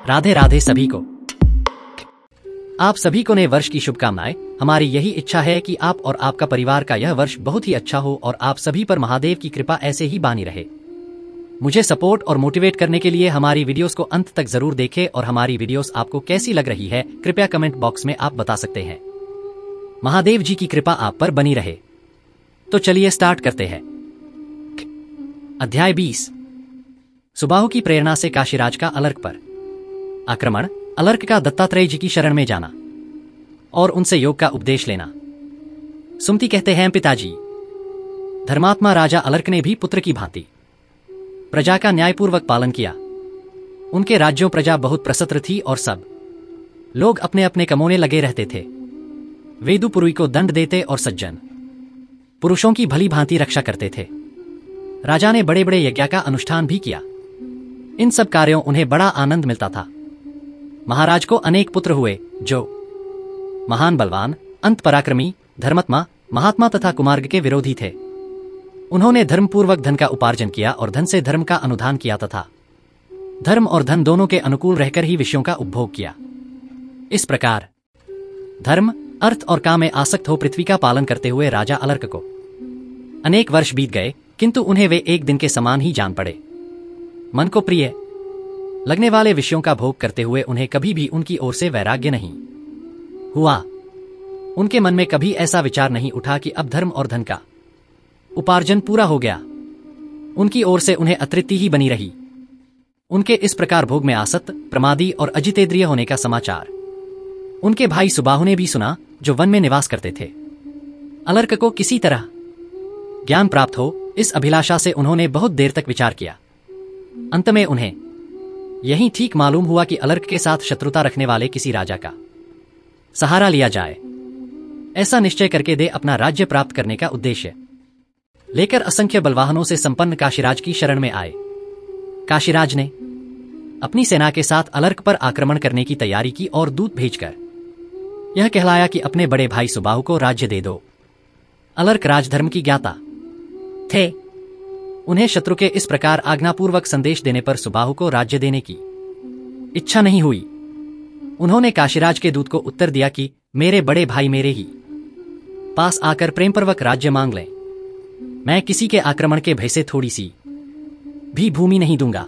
राधे राधे सभी को। आप सभी को नए वर्ष की शुभकामनाएं। हमारी यही इच्छा है कि आप और आपका परिवार का यह वर्ष बहुत ही अच्छा हो और आप सभी पर महादेव की कृपा ऐसे ही बानी रहे। मुझे सपोर्ट और मोटिवेट करने के लिए हमारी वीडियोस को अंत तक जरूर देखें और हमारी वीडियोस आपको कैसी लग रही है कृपया कमेंट बॉक्स में आप बता सकते हैं। महादेव जी की कृपा आप पर बनी रहे। तो चलिए स्टार्ट करते हैं। अध्याय 20। सुबाहु की प्रेरणा से काशीराज का अलर्क पर आक्रमण। अलर्क का दत्तात्रेय जी की शरण में जाना और उनसे योग का उपदेश लेना। सुमति कहते हैं, पिताजी, धर्मात्मा राजा अलर्क ने भी पुत्र की भांति प्रजा का न्यायपूर्वक पालन किया। उनके राज्यों प्रजा बहुत प्रसन्न थी और सब लोग अपने अपने कमोने लगे रहते थे। वेदुपुरी को दंड देते और सज्जन पुरुषों की भली भांति रक्षा करते थे। राजा ने बड़े बड़े यज्ञ का अनुष्ठान भी किया। इन सब कार्यों उन्हें बड़ा आनंद मिलता था। महाराज को अनेक पुत्र हुए जो महान बलवान, अंत पराक्रमी, धर्मात्मा, महात्मा तथा कुमार्ग के विरोधी थे। उन्होंने धर्मपूर्वक धन का उपार्जन किया और धन से धर्म का अनुधान किया तथा धर्म और धन दोनों के अनुकूल रहकर ही विषयों का उपभोग किया। इस प्रकार धर्म, अर्थ और काम में आसक्त हो पृथ्वी का पालन करते हुए राजा अलर्क को अनेक वर्ष बीत गए, किंतु उन्हें वे एक दिन के समान ही जान पड़े। मन को प्रिय लगने वाले विषयों का भोग करते हुए उन्हें कभी भी उनकी ओर से वैराग्य नहीं हुआ। उनके मन में कभी ऐसा विचार नहीं उठा कि अब धर्म और धन का उपार्जन पूरा हो गया, उनकी ओर से उन्हें अतृप्ति ही बनी रही। उनके इस प्रकार भोग में आसक्त, प्रमादी और अजितेंद्रिय होने का समाचार उनके भाई सुबाहु ने भी सुना, जो वन में निवास करते थे। अलर्क को किसी तरह ज्ञान प्राप्त हो, इस अभिलाषा से उन्होंने बहुत देर तक विचार किया। अंत में उन्हें यही ठीक मालूम हुआ कि अलर्क के साथ शत्रुता रखने वाले किसी राजा का सहारा लिया जाए। ऐसा निश्चय करके दे अपना राज्य प्राप्त करने का उद्देश्य लेकर असंख्य बलवाहनों से संपन्न काशीराज की शरण में आए। काशीराज ने अपनी सेना के साथ अलर्क पर आक्रमण करने की तैयारी की और दूत भेजकर यह कहलाया कि अपने बड़े भाई सुबाहु को राज्य दे दो। अलर्क राजधर्म की ज्ञाता थे। उन्हें शत्रु के इस प्रकार आज्ञापूर्वक संदेश देने पर सुबाहु को राज्य देने की इच्छा नहीं हुई। उन्होंने काशीराज के दूत को उत्तर दिया कि मेरे बड़े भाई मेरे ही पास आकर प्रेमपूर्वक राज्य मांग लें। मैं किसी के आक्रमण के भय से थोड़ी सी भी भूमि नहीं दूंगा।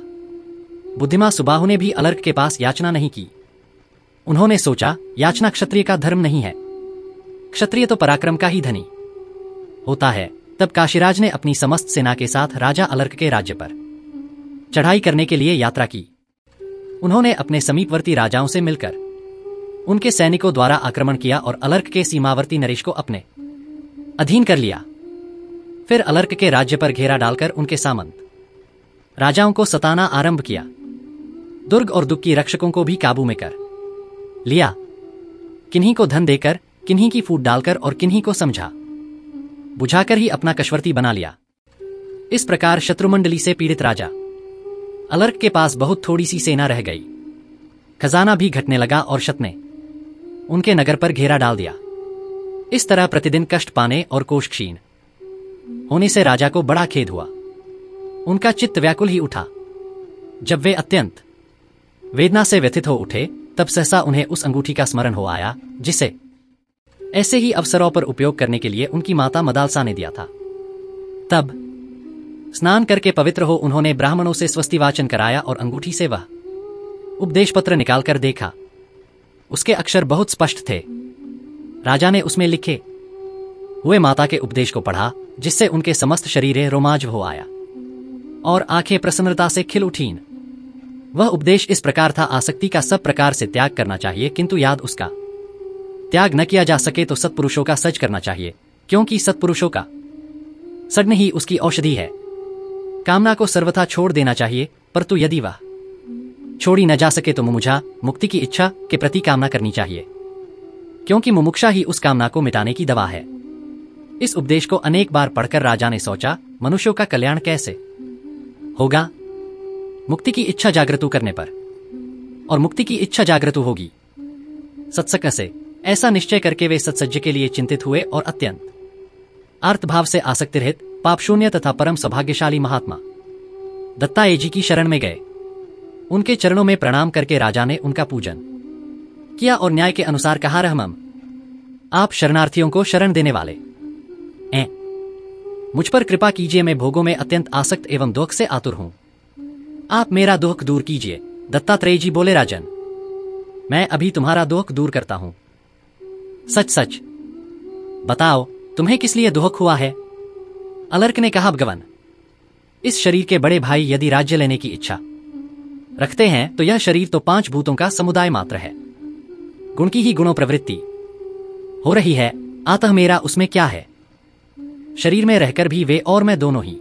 बुद्धिमान सुबाहु ने भी अलर्क के पास याचना नहीं की। उन्होंने सोचा, याचना क्षत्रिय का धर्म नहीं है, क्षत्रिय तो पराक्रम का ही धनी होता है। तब काशीराज ने अपनी समस्त सेना के साथ राजा अलर्क के राज्य पर चढ़ाई करने के लिए यात्रा की। उन्होंने अपने समीपवर्ती राजाओं से मिलकर उनके सैनिकों द्वारा आक्रमण किया और अलर्क के सीमावर्ती नरेश को अपने अधीन कर लिया। फिर अलर्क के राज्य पर घेरा डालकर उनके सामंत राजाओं को सताना आरंभ किया। दुर्ग और दुख की रक्षकों को भी काबू में कर लिया। किन्हीं को धन देकर, किन्हीं की फूट डालकर और किन्हीं को समझा बुझाकर ही अपना कशवर्ती बना लिया। इस प्रकार शत्रुमंडली से पीड़ित राजा अलर्क के पास बहुत थोड़ी सी सेना रह गई। खजाना भी घटने लगा और शत ने उनके नगर पर घेरा डाल दिया। इस तरह प्रतिदिन कष्ट पाने और कोष क्षीण होने से राजा को बड़ा खेद हुआ। उनका चित्त व्याकुल ही उठा। जब वे अत्यंत वेदना से व्यथित हो उठे, तब सहसा उन्हें उस अंगूठी का स्मरण हो आया जिसे ऐसे ही अवसरों पर उपयोग करने के लिए उनकी माता मदालसा ने दिया था। तब स्नान करके पवित्र हो उन्होंने ब्राह्मणों से स्वस्ति वाचन कराया और अंगूठी से वह उपदेश पत्र निकालकर देखा। उसके अक्षर बहुत स्पष्ट थे। राजा ने उसमें लिखे हुए माता के उपदेश को पढ़ा, जिससे उनके समस्त शरीरे रोमांच हो आया और आंखें प्रसन्नता से खिल उठीं। वह उपदेश इस प्रकार था, आसक्ति का सब प्रकार से त्याग करना चाहिए, किंतु याद उसका त्याग न किया जा सके तो सत्पुरुषों का सज करना चाहिए, क्योंकि सत्पुरुषों का सजन ही उसकी औषधि है। कामना को सर्वथा छोड़ देना चाहिए, परंतु यदि वह छोड़ी न जा सके तो मुमुक्षा, मुक्ति की इच्छा के प्रति कामना करनी चाहिए, क्योंकि मुमुक्षा ही उस कामना को मिटाने की दवा है। इस उपदेश को अनेक बार पढ़कर राजा ने सोचा, मनुष्यों का कल्याण कैसे होगा? मुक्ति की इच्छा जागृत करने पर, और मुक्ति की इच्छा जागृत होगी सत्संग से। ऐसा निश्चय करके वे सत्सज्ज के लिए चिंतित हुए और अत्यंत आर्तभाव से आसक्ति रहित, पापशून्य तथा परम सौभाग्यशाली महात्मा दत्तात्रेय जी की शरण में गए। उनके चरणों में प्रणाम करके राजा ने उनका पूजन किया और न्याय के अनुसार कहा, रहमम, आप शरणार्थियों को शरण देने वाले हैं, मुझ पर कृपा कीजिए, मैं भोगों में अत्यंत आसक्त एवं दुख से आतुर हूं, आप मेरा दुख दूर कीजिए। दत्तात्रेय जी बोले, राजन, मैं अभी तुम्हारा दुख दूर करता हूं। सच सच बताओ, तुम्हें किस लिए दुख हुआ है? अलर्क ने कहा, भगवान, इस शरीर के बड़े भाई यदि राज्य लेने की इच्छा रखते हैं तो यह शरीर तो 5 भूतों का समुदाय मात्र है, गुण की ही गुणों प्रवृत्ति हो रही है, अतः मेरा उसमें क्या है? शरीर में रहकर भी वे और मैं दोनों ही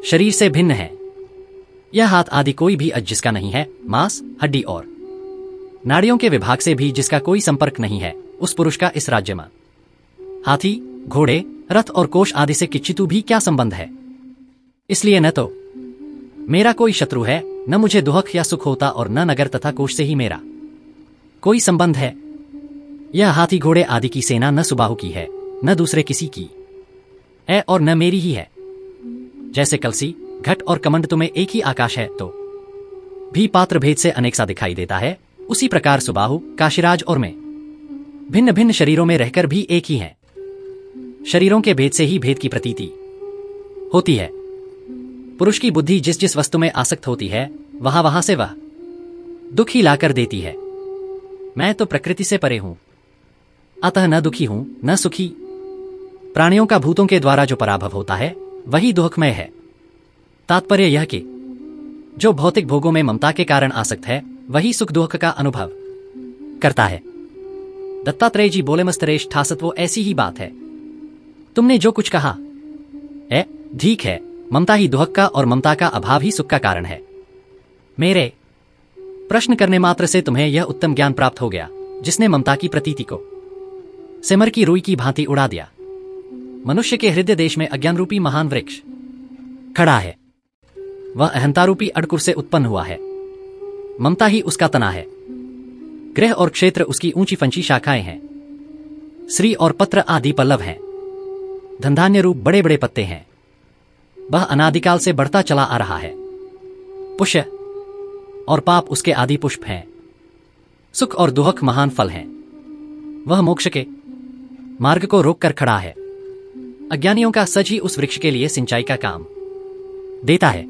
शरीर से भिन्न है। यह हाथ आदि कोई भी अज जिसका नहीं है, मांस, हड्डी और नाड़ियों के विभाग से भी जिसका कोई संपर्क नहीं है, उस पुरुष का इस राज्य में हाथी, घोड़े, रथ और कोष आदि से किंचितु भी क्या संबंध है? इसलिए न तो मेरा कोई शत्रु है, न मुझे दुख या सुख होता, और न नगर तथा कोष से ही मेरा कोई संबंध है। यह हाथी घोड़े आदि की सेना न सुबाहु की है, न दूसरे किसी की है, और न मेरी ही है। जैसे कलसी, घट और कमंड तुम्हें एक ही आकाश है तो भी पात्र भेद से अनेक सा दिखाई देता है, उसी प्रकार सुबाहु, काशीराज और मैं भिन्न भिन्न शरीरों में रहकर भी एक ही हैं। शरीरों के भेद से ही भेद की प्रतीति होती है। पुरुष की बुद्धि जिस जिस वस्तु में आसक्त होती है, वहां वहां से वह दुख ही लाकर देती है। मैं तो प्रकृति से परे हूं, अतः न दुखी हूं न सुखी। प्राणियों का भूतों के द्वारा जो पराभव होता है वही दुखमय है। तात्पर्य यह कि जो भौतिक भोगों में ममता के कारण आसक्त है, वही सुख दुख का अनुभव करता है। दत्तात्रेय जी बोले, मस्तरेश ठासत, वो ऐसी ही बात है। तुमने जो कुछ कहा है ठीक है, ममता ही दुख का और ममता का अभाव ही सुख का कारण है। मेरे प्रश्न करने मात्र से तुम्हें यह उत्तम ज्ञान प्राप्त हो गया, जिसने ममता की प्रतीति को सिमर की रुई की भांति उड़ा दिया। मनुष्य के हृदय देश में अज्ञान रूपी महान वृक्ष खड़ा है। वह अहंता रूपी अडकुर से उत्पन्न हुआ है। ममता ही उसका तना है। ग्रह और क्षेत्र उसकी ऊंची फंची शाखाएं हैं। श्री और पत्र आदि पल्लव हैं। धनधान्य रूप बड़े बड़े पत्ते हैं। वह अनादिकाल से बढ़ता चला आ रहा है। पुष्य और पाप उसके आदि पुष्प हैं। सुख और दुख महान फल हैं। वह मोक्ष के मार्ग को रोककर खड़ा है। अज्ञानियों का सच ही उस वृक्ष के लिए सिंचाई का काम देता है।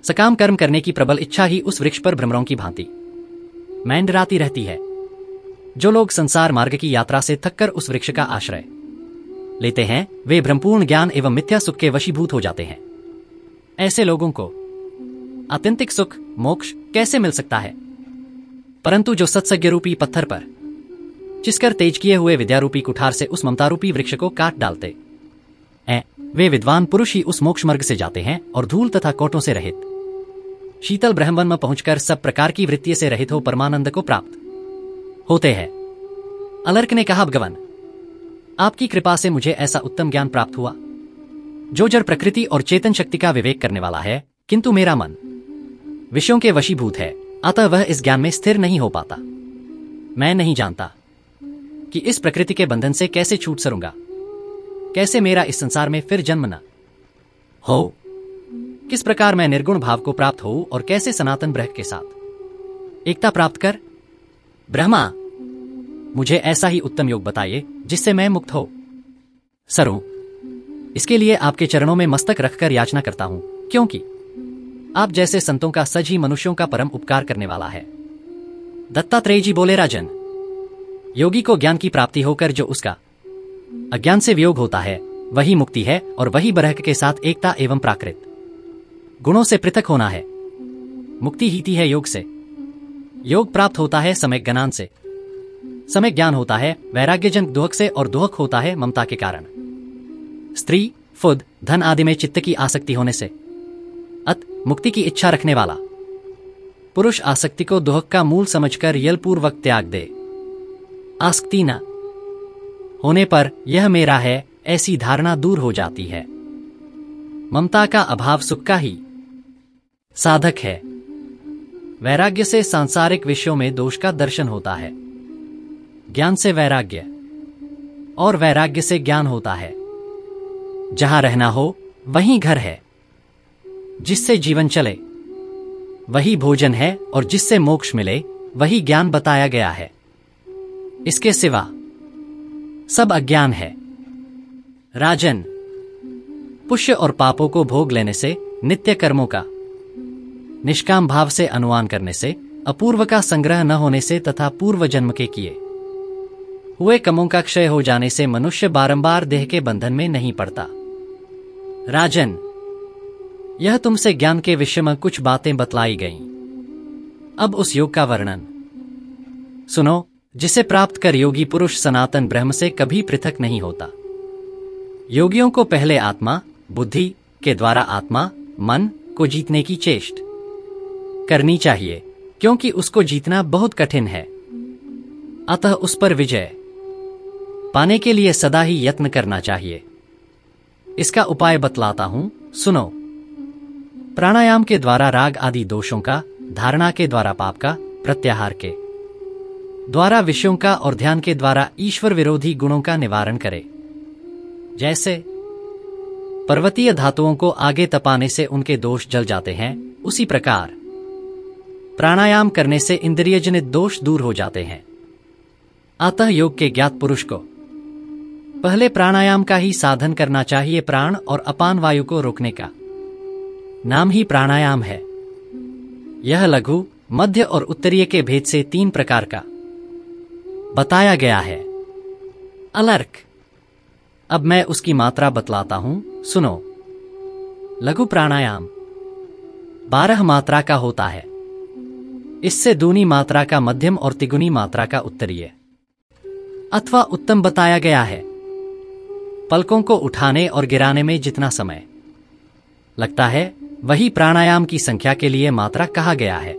सकाम कर्म करने की प्रबल इच्छा ही उस वृक्ष पर भ्रमरों की भांति मैंडराती रहती है। जो लोग संसार मार्ग की यात्रा से थककर उस वृक्ष का आश्रय लेते हैं, वे भ्रमपूर्ण ज्ञान एवं मिथ्या सुख के वशीभूत हो जाते हैं। ऐसे लोगों को आत्यंतिक सुख मोक्ष कैसे मिल सकता है? परंतु जो सत्सज्ञ रूपी पत्थर पर चिसकर तेज किए हुए विद्यारूपी कुठार से उस ममतारूपी वृक्ष को काट डालते हैं, वे विद्वान पुरुष ही उस मोक्ष मार्ग से जाते हैं और धूल तथा कोटों से रहित शीतल ब्रह्मवन में पहुंचकर सब प्रकार की वृत्ति से रहित हो परमानंद को प्राप्त होते हैं। अलर्क ने कहा, भगवान, आपकी कृपा से मुझे ऐसा उत्तम ज्ञान प्राप्त हुआ जो जड़ प्रकृति और चेतन शक्ति का विवेक करने वाला है, किंतु मेरा मन विषयों के वशीभूत है, अतः वह इस ज्ञान में स्थिर नहीं हो पाता। मैं नहीं जानता कि इस प्रकृति के बंधन से कैसे छूट सरूंगा, कैसे मेरा इस संसार में फिर जन्म न हो, किस प्रकार मैं निर्गुण भाव को प्राप्त हो और कैसे सनातन ब्रह्म के साथ एकता प्राप्त कर। ब्रह्मा, मुझे ऐसा ही उत्तम योग बताइए जिससे मैं मुक्त हो सरूं। इसके लिए आपके चरणों में मस्तक रखकर याचना करता हूं, क्योंकि आप जैसे संतों का सज ही मनुष्यों का परम उपकार करने वाला है। दत्तात्रेय जी बोले, राजन, योगी को ज्ञान की प्राप्ति होकर जो उसका अज्ञान से वियोग होता है, वही मुक्ति है, और वही ब्रह्म के साथ एकता एवं प्राकृत गुणों से पृथक होना है। मुक्ति ही है योग से। योग प्राप्त होता है सम्यक ज्ञान से। सम्यक ज्ञान होता है वैराग्यजनक दुख से, और दुख होता है ममता के कारण, स्त्री, फुद, धन आदि में चित्त की आसक्ति होने से। अत मुक्ति की इच्छा रखने वाला पुरुष आसक्ति को दुख का मूल समझकर यलपूर्वक त्याग दे। आसक्ति न होने पर यह मेरा है, ऐसी धारणा दूर हो जाती है। ममता का अभाव सुख का ही साधक है। वैराग्य से सांसारिक विषयों में दोष का दर्शन होता है। ज्ञान से वैराग्य और वैराग्य से ज्ञान होता है। जहां रहना हो वहीं घर है। जिससे जीवन चले वही भोजन है और जिससे मोक्ष मिले वही ज्ञान बताया गया है। इसके सिवा सब अज्ञान है। राजन, पुण्य और पापों को भोग लेने से, नित्य कर्मों का निष्काम भाव से अनुमान करने से, अपूर्व का संग्रह न होने से तथा पूर्व जन्म के किए हुए कर्मों का क्षय हो जाने से मनुष्य बारंबार देह के बंधन में नहीं पड़ता। राजन, यह तुमसे ज्ञान के विषय में कुछ बातें बतलाई गईं। अब उस योग का वर्णन सुनो, जिसे प्राप्त कर योगी पुरुष सनातन ब्रह्म से कभी पृथक नहीं होता। योगियों को पहले आत्मा, बुद्धि के द्वारा आत्मा, मन को जीतने की चेष्टा करनी चाहिए, क्योंकि उसको जीतना बहुत कठिन है। अतः उस पर विजय पाने के लिए सदा ही यत्न करना चाहिए। इसका उपाय बतलाता हूं, सुनो। प्राणायाम के द्वारा राग आदि दोषों का, धारणा के द्वारा पाप का, प्रत्याहार के द्वारा विषयों का और ध्यान के द्वारा ईश्वर विरोधी गुणों का निवारण करे। जैसे पर्वतीय धातुओं को आगे तपाने से उनके दोष जल जाते हैं, उसी प्रकार प्राणायाम करने से इंद्रियजनित दोष दूर हो जाते हैं। अतः योग के ज्ञात पुरुष को पहले प्राणायाम का ही साधन करना चाहिए। प्राण और अपान वायु को रोकने का नाम ही प्राणायाम है। यह लघु, मध्य और उत्तरीय के भेद से 3 प्रकार का बताया गया है। अलर्क, अब मैं उसकी मात्रा बतलाता हूं, सुनो। लघु प्राणायाम 12 मात्रा का होता है। इससे दूनी मात्रा का मध्यम और तिगुनी मात्रा का उत्तरीय अथवा उत्तम बताया गया है। पलकों को उठाने और गिराने में जितना समय लगता है, वही प्राणायाम की संख्या के लिए मात्रा कहा गया है।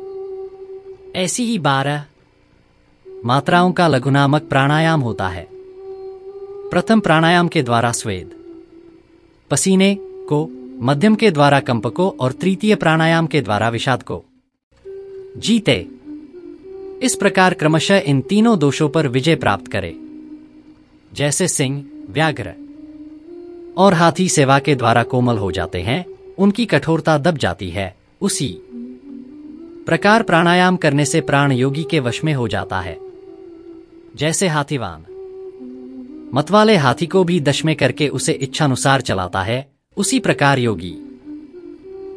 ऐसी ही 12 मात्राओं का लघु नामक प्राणायाम होता है। प्रथम प्राणायाम के द्वारा स्वेद, पसीने को, मध्यम के द्वारा कंप को और तृतीय प्राणायाम के द्वारा विषाद को जीते। इस प्रकार क्रमशः इन तीनों दोषों पर विजय प्राप्त करे। जैसे सिंह, व्याघ्र और हाथी सेवा के द्वारा कोमल हो जाते हैं, उनकी कठोरता दब जाती है, उसी प्रकार प्राणायाम करने से प्राण योगी के वश में हो जाता है। जैसे हाथीवान मतवाले हाथी को भी दश में करके उसे इच्छानुसार चलाता है, उसी प्रकार योगी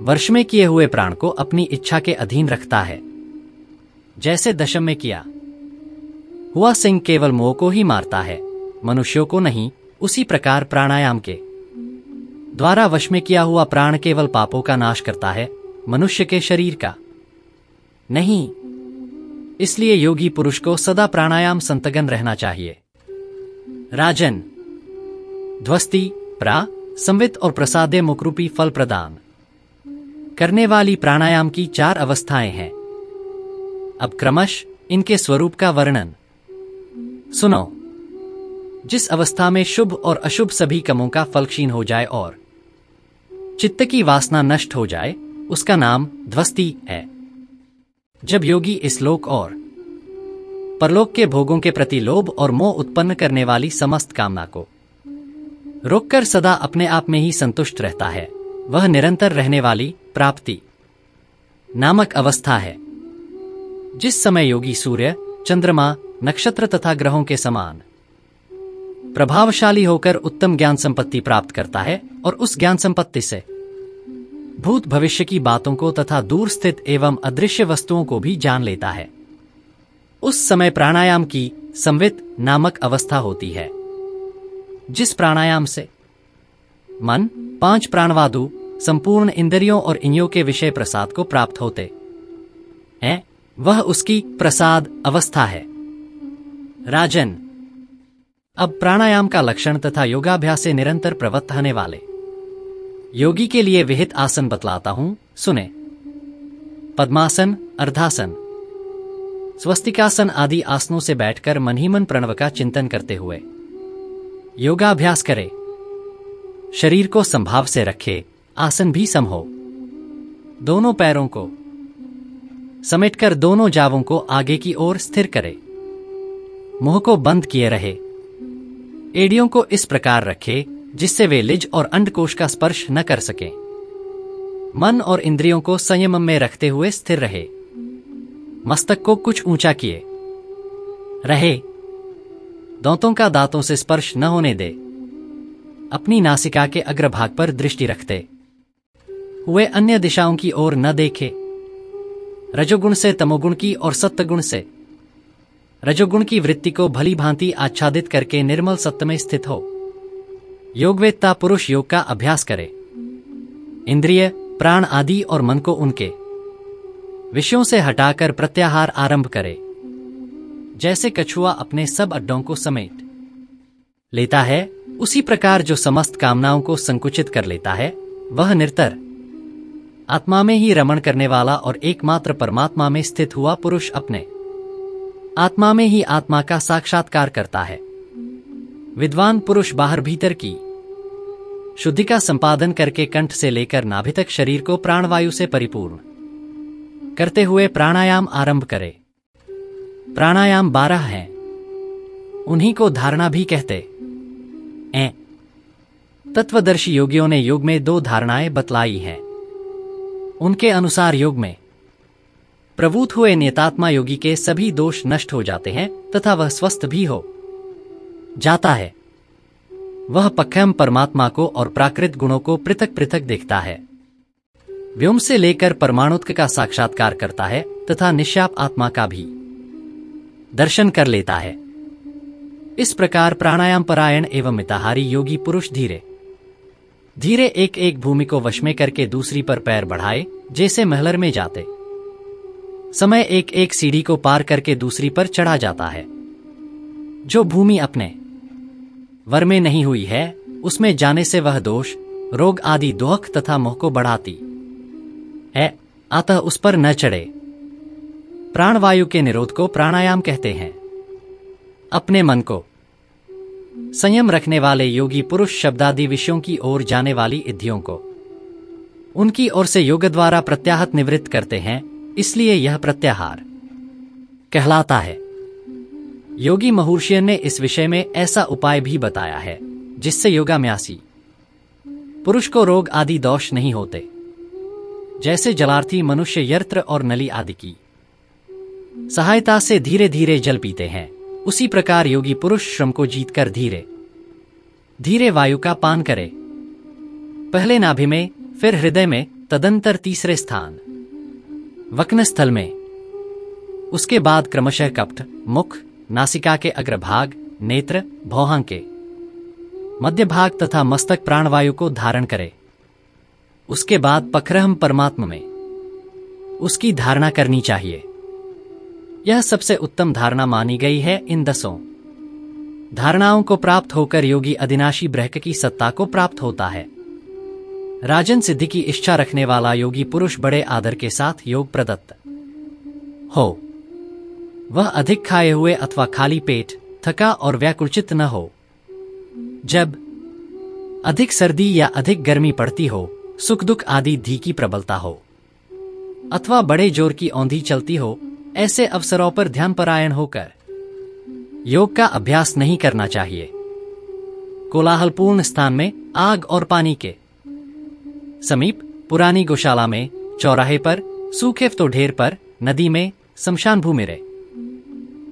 वर्ष में किए हुए प्राण को अपनी इच्छा के अधीन रखता है। जैसे दशम में किया हुआ सिंह केवल मोह को ही मारता है, मनुष्यों को नहीं, उसी प्रकार प्राणायाम के द्वारा वश में किया हुआ प्राण केवल पापों का नाश करता है, मनुष्य के शरीर का नहीं। इसलिए योगी पुरुष को सदा प्राणायाम संतगन रहना चाहिए। राजन, ध्वस्ति, प्रा, संवित और प्रसादे मुखरूपी फल प्रदान करने वाली प्राणायाम की 4 अवस्थाएं हैं। अब क्रमश इनके स्वरूप का वर्णन सुनो। जिस अवस्था में शुभ और अशुभ सभी कर्मों का फल क्षीण हो जाए और चित्त की वासना नष्ट हो जाए, उसका नाम ध्वस्ति है। जब योगी इस लोक और परलोक के भोगों के प्रति लोभ और मोह उत्पन्न करने वाली समस्त कामना को रोककर सदा अपने आप में ही संतुष्ट रहता है, वह निरंतर रहने वाली प्राप्ति नामक अवस्था है। जिस समय योगी सूर्य, चंद्रमा, नक्षत्र तथा ग्रहों के समान प्रभावशाली होकर उत्तम ज्ञान संपत्ति प्राप्त करता है और उस ज्ञान संपत्ति से भूत भविष्य की बातों को तथा दूर स्थित एवं अदृश्य वस्तुओं को भी जान लेता है, उस समय प्राणायाम की संवित नामक अवस्था होती है। जिस प्राणायाम से मन, 5 प्राणवादु, संपूर्ण इंद्रियों और इंद्रियों के विषय प्रसाद को प्राप्त होते हैं, वह उसकी प्रसाद अवस्था है। राजन, अब प्राणायाम का लक्षण तथा योगाभ्यास से निरंतर प्रवृत्त होने वाले योगी के लिए विहित आसन बतलाता हूं, सुने। पद्मासन, अर्धासन, स्वस्तिकासन आदि आसनों से बैठकर मन ही मन प्रणव का चिंतन करते हुए योगाभ्यास करे। शरीर को संभाव से रखे, आसन भी सम हो। दोनों पैरों को समेटकर दोनों जावों को आगे की ओर स्थिर करे। मुंह को बंद किए रहे। एड़ियों को इस प्रकार रखे जिससे वे लिज और अंडकोश का स्पर्श न कर सकें। मन और इंद्रियों को संयम में रखते हुए स्थिर रहे। मस्तक को कुछ ऊंचा किए रहे। दांतों का दांतों से स्पर्श न होने दे। अपनी नासिका के अग्रभाग पर दृष्टि रखते हुए अन्य दिशाओं की ओर न देखे। रजोगुण से तमोगुण की और सत्वगुण से रजोगुण की वृत्ति को भली भांति आच्छादित करके निर्मल सत्य में स्थित हो। योगवेत्ता पुरुष योग का अभ्यास करे। इंद्रिय, प्राण आदि और मन को उनके विषयों से हटाकर प्रत्याहार आरंभ करे। जैसे कछुआ अपने सब अड्डों को समेट लेता है, उसी प्रकार जो समस्त कामनाओं को संकुचित कर लेता है, वह निरंतर आत्मा में ही रमण करने वाला और एकमात्र परमात्मा में स्थित हुआ पुरुष अपने आत्मा में ही आत्मा का साक्षात्कार करता है। विद्वान पुरुष बाहर भीतर की शुद्धि का संपादन करके कंठ से लेकर नाभि तक शरीर को प्राणवायु से परिपूर्ण करते हुए प्राणायाम आरंभ करे। प्राणायाम 12 हैं। उन्हीं को धारणा भी कहते हैं। तत्वदर्शी योगियों ने योग में 2 धारणाएं बतलाई हैं। उनके अनुसार योग में प्रवृत्त हुए नियतात्मा योगी के सभी दोष नष्ट हो जाते हैं तथा वह स्वस्थ भी हो जाता है। वह पक्खम परमात्मा को और प्राकृत गुणों को पृथक पृथक देखता है। व्योम से लेकर परमाणुत्व का साक्षात्कार करता है तथा निश्चाप आत्मा का भी दर्शन कर लेता है। इस प्रकार प्राणायाम परायण एवं मिताहारी योगी पुरुष धीरे धीरे एक एक भूमि को वश में करके दूसरी पर पैर बढ़ाए, जैसे महलर में जाते समय एक एक सीढ़ी को पार करके दूसरी पर चढ़ा जाता है। जो भूमि अपने वर में नहीं हुई है, उसमें जाने से वह दोष, रोग आदि दुख तथा मोह को बढ़ाती है, अतः उस पर न चढ़े। प्राणवायु के निरोध को प्राणायाम कहते हैं। अपने मन को संयम रखने वाले योगी पुरुष शब्दादि विषयों की ओर जाने वाली इद्धियों को उनकी ओर से योग द्वारा प्रत्याहत निवृत्त करते हैं, इसलिए यह प्रत्याहार कहलाता है। योगी महर्षियों ने इस विषय में ऐसा उपाय भी बताया है जिससे योगाभ्यासी पुरुष को रोग आदि दोष नहीं होते। जैसे जलार्थी मनुष्य यंत्र और नली आदि की सहायता से धीरे धीरे जल पीते हैं, उसी प्रकार योगी पुरुष श्रम को जीतकर धीरे धीरे वायु का पान करे। पहले नाभि में, फिर हृदय में, तदंतर तीसरे स्थान वक्न स्थल में, उसके बाद क्रमशः कप्ठ, मुख, नासिका के अग्रभाग, नेत्र, भौहां के मध्य भाग तथा मस्तक प्राणवायु को धारण करे। उसके बाद पखरहम परमात्मा में उसकी धारणा करनी चाहिए। यह सबसे उत्तम धारणा मानी गई है। इन 10 धारणाओं को प्राप्त होकर योगी अविनाशी ब्रह्म की सत्ता को प्राप्त होता है। राजन सिद्धि की इच्छा रखने वाला योगी पुरुष बड़े आदर के साथ योग प्रदत्त हो। वह अधिक खाए हुए अथवा खाली पेट, थका और व्याकुलचित न हो। जब अधिक सर्दी या अधिक गर्मी पड़ती हो, सुख दुख आदि धी की प्रबलता हो अथवा बड़े जोर की औंधी चलती हो, ऐसे अवसरों पर ध्यानपरायण होकर योग का अभ्यास नहीं करना चाहिए। कोलाहलपूर्ण स्थान में, आग और पानी के समीप, पुरानी गौशाला में, चौराहे पर, सूखे तो ढेर पर, नदी में, शमशान भूमि रे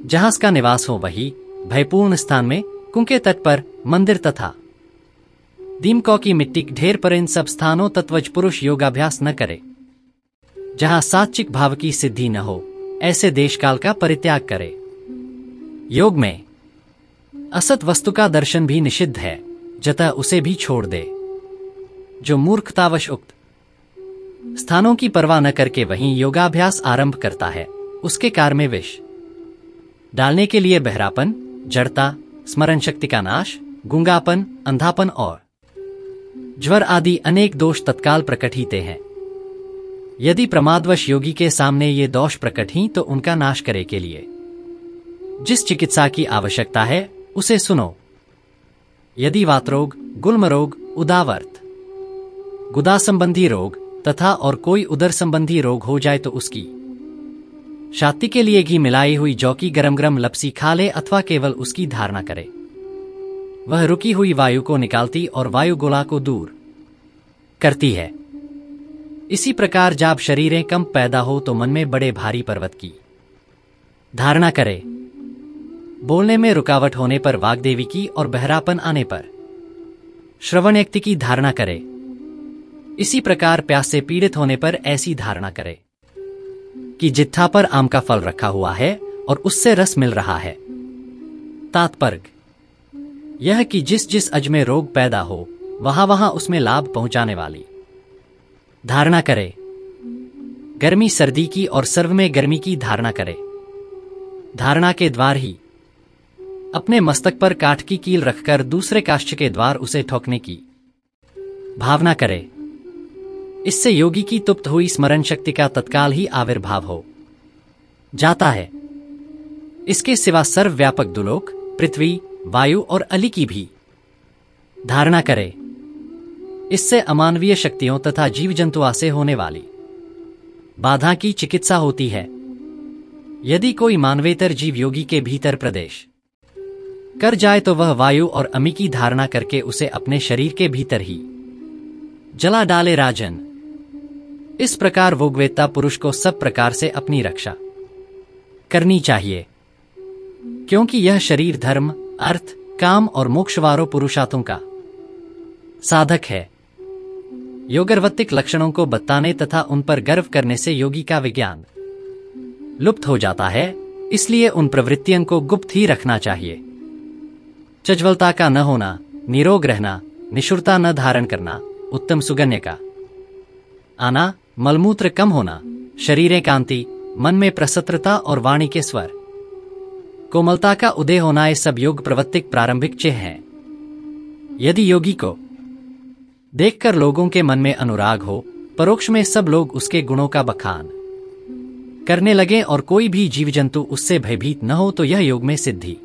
जहां का निवास हो वही भयपूर्ण स्थान में, कुंके तट पर, मंदिर तथा दीमकों की मिट्टी ढेर पर, इन सब स्थानों तत्वज पुरुष योगाभ्यास न करे। जहां सात्विक भाव की सिद्धि न हो, ऐसे देश काल का परित्याग करे। योग में असत वस्तु का दर्शन भी निषिद्ध है, जतः उसे भी छोड़ दे। जो मूर्खतावश उक्त स्थानों की परवाह न करके वहीं योगाभ्यास आरंभ करता है, उसके कार में विष डालने के लिए बहरापन, जड़ता, स्मरण शक्ति का नाश, गूंगापन, अंधापन और ज्वर आदि अनेक दोष तत्काल प्रकट होते हैं। यदि प्रमादवश योगी के सामने ये दोष प्रकट ही, तो उनका नाश करे के लिए जिस चिकित्सा की आवश्यकता है उसे सुनो। यदि वातरोग, गुल्म रोग, उदावर्त, गुदा संबंधी रोग तथा और कोई उदर संबंधी रोग हो जाए तो उसकी छाती के लिए घी मिलाई हुई जौ की गरम गरम लपसी खा ले अथवा केवल उसकी धारणा करे। वह रुकी हुई वायु को निकालती और वायु गोला को दूर करती है। इसी प्रकार जब शरीरें कम पैदा हो तो मन में बड़े भारी पर्वत की धारणा करे। बोलने में रुकावट होने पर वाग्देवी की और बहरापन आने पर श्रवणशक्ति की धारणा करे। इसी प्रकार प्यास से पीड़ित होने पर ऐसी धारणा करे कि जित्था पर आम का फल रखा हुआ है और उससे रस मिल रहा है। तात्पर्य यह कि जिस जिस अज में रोग पैदा हो वहां वहां उसमें लाभ पहुंचाने वाली धारणा करे। गर्मी सर्दी की और सर्व में गर्मी की धारणा करे। धारणा के द्वार ही अपने मस्तक पर काठ की कील रखकर दूसरे काष्ठ के द्वार उसे ठोकने की भावना करे। इससे योगी की तुप्त हुई स्मरण शक्ति का तत्काल ही आविर्भाव हो जाता है। इसके सिवा सर्वव्यापक दुलोक, पृथ्वी, वायु और अली की भी धारणा करे। इससे अमानवीय शक्तियों तथा जीव जंतुओं से होने वाली बाधा की चिकित्सा होती है। यदि कोई मानवेतर जीव योगी के भीतर प्रवेश कर जाए तो वह वायु और अमी की धारणा करके उसे अपने शरीर के भीतर ही जला डाले। राजन, इस प्रकार भोगवेत्ता पुरुष को सब प्रकार से अपनी रक्षा करनी चाहिए, क्योंकि यह शरीर धर्म, अर्थ, काम और मोक्षवारों पुरुषार्थों का साधक है। योगर्वत्तिक लक्षणों को बताने तथा उन पर गर्व करने से योगी का विज्ञान लुप्त हो जाता है। इसलिए उन प्रवृत्तियों को गुप्त ही रखना चाहिए। चंचलता का न होना, निरोग रहना, निष्ठुरता न धारण करना, उत्तम सुगन्य का आना, मलमूत्र कम होना, शरीर कांति, मन में प्रसन्नता और वाणी के स्वर कोमलता का उदय होना, ये सब योग प्रवृत्तिक प्रारंभिक चिन्ह हैं। यदि योगी को देखकर लोगों के मन में अनुराग हो, परोक्ष में सब लोग उसके गुणों का बखान करने लगे और कोई भी जीव जंतु उससे भयभीत न हो, तो यह योग में सिद्धि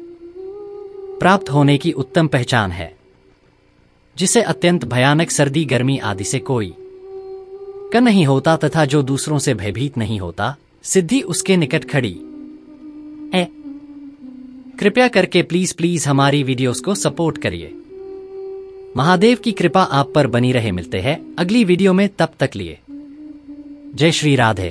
प्राप्त होने की उत्तम पहचान है, जिसे अत्यंत भयानक सर्दी, गर्मी आदि से कोई का नहीं होता तथा जो दूसरों से भयभीत नहीं होता, सिद्धि उसके निकट खड़ी है। कृपया करके प्लीज हमारी वीडियोस को सपोर्ट करिए। महादेव की कृपा आप पर बनी रहे। मिलते हैं अगली वीडियो में, तब तक लिए जय श्री राधे।